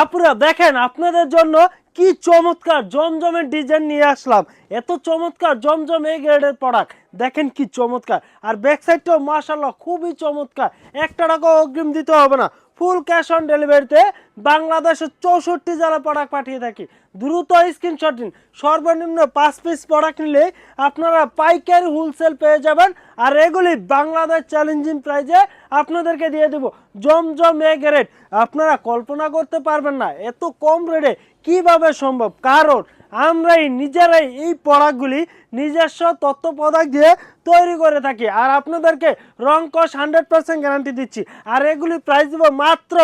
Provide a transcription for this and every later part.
আপুরা দেখেন আপনাদের জন্য কি চমৎকার জমজমের ডিজাইন নিয়ে আসলাম। এত চমৎকার জমজম এই গ্রেডের প্রোডাক্ট দেখেন কি চমৎকার। আর ব্যাক সাইডটাও মাশাআল্লাহ খুবই চমৎকার, একটা টাকা অগ্রিম দিতে হবে না, ফুল ক্যাশ অন ডেলিভারিতে বাংলাদেশের 64 জেলা প্রোডাক্ট পাঠিয়ে থাকি। দ্রুত স্ক্রিনশট দিন, সর্বনিম্ন 5 পিস প্রোডাক্ট নিলে আপনারা পাইকারি হোলসেল পেয়ে যাবেন। আর এগুলি বাংলাদেশ চ্যালেঞ্জিং প্রাইজে আপনাদেরকে দিয়ে দেব। জমজম এ গ্রেড আপনারা কল্পনা করতে পারবেন না এত কম রেটে কিভাবে সম্ভব, কারণ আমরাই নিজেরাই এই প্রোডাক্টগুলি নিজস্ব তথ্য প্রোডাক্ট দিয়ে তৈরি করে থাকি। আর আপনাদেরকে রং কস 100% গ্যারান্টি দিচ্ছি। আর এগুলি প্রাইস দেবো মাত্র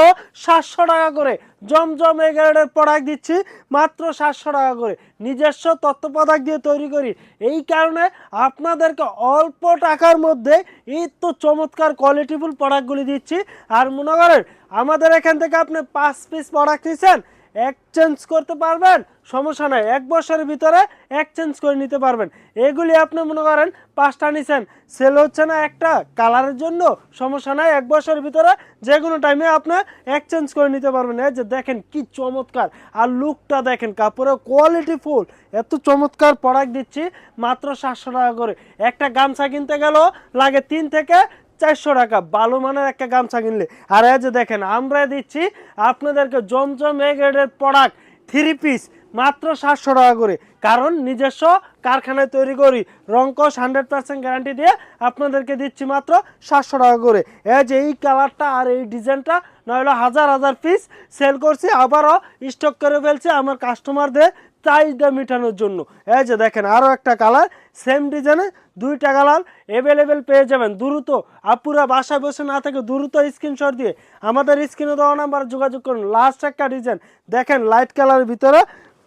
700 টাকা করে। জমজম এই গ্রেডের প্রোডাক্ট দিচ্ছি মাত্র 700 টাকা করে, নিজস্ব তথ্য প্রোডাক্ট দিয়ে তৈরি করি। এই কারণে আপনাদেরকে অল্প টাকার মধ্যে এই তো চমৎকার কোয়ালিটিফুল প্রোডাক্টগুলি দিচ্ছি। আর মনে করেন আমাদের এখান থেকে আপনি 5 পিস প্রোডাক্ট নিয়েছেন, এক্সচেঞ্জ করতে পারবেন, সমস্যা নাই, 1 বছরের ভিতরে এক্সচেঞ্জ করে নিতে পারবেন। এগুলি আপনি মনে করেন 5টা নিছেন, সেল হচ্ছে না একটা কালারের জন্য, সমস্যা নাই, 1 বছরের ভিতরে যে কোনো টাইমে আপনি এক্সচেঞ্জ করে নিতে পারবেন। এই যে দেখেন কি চমৎকার, আর লুকটা দেখেন, কাপড়ের কোয়ালিটি ফুল, এত চমৎকার প্রোডাক্ট দিচ্ছি মাত্র 700 টাকা করে। একটা গামছা কিনতে গেলেও লাগে 3 থেকে 400 টাকা ভালো মানের একটা গামছা কিনলে। আর এই যে দেখেন আমরা দিচ্ছি আপনাদেরকে জমজম এ গ্রেডের প্রোডাক্ট 3 পিস মাত্র 700 টাকা করে, কারণ নিজস্ব কারখানায় তৈরি করি, রংকশ 100% গ্যারান্টি দিয়ে আপনাদেরকে দিচ্ছি মাত্র 700 টাকা করে। এই যে এই কালারটা আর এই ডিজাইনটা নইলে হাজার হাজার পিস সেল করছি, আবারও স্টক করে ফেলছি আমার কাস্টমারদের চাহিদা মেটানোর জন্য। এই যে দেখেন আরও একটা কালার, সেম ডিজাইনে 2টা কালার অ্যাভেলেবেল পেয়ে যাবেন। দ্রুত আপুরা বাসায় বসে না থেকে দ্রুত স্ক্রিনশট দিয়ে আমাদের স্ক্রিনে দেওয়া নাম্বার যোগাযোগ করুন। লাস্ট একটা ডিজাইন দেখেন লাইট কালারের ভিতরে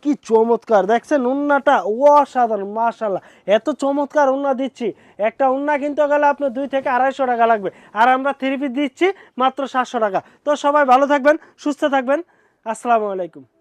কি চমৎকার, দেখছেন উন্নাটা অসাধারণ মাশাআল্লাহ, এত চমৎকার উন্না দিচ্ছি। একটা উন্না কিনতে গেলে আপনার 2 থেকে 250 টাকা লাগবে, আর আমরা 3 পিস দিচ্ছি মাত্র 700 টাকা। তো সবাই ভালো থাকবেন, সুস্থ থাকবেন, আসসালামু আলাইকুম।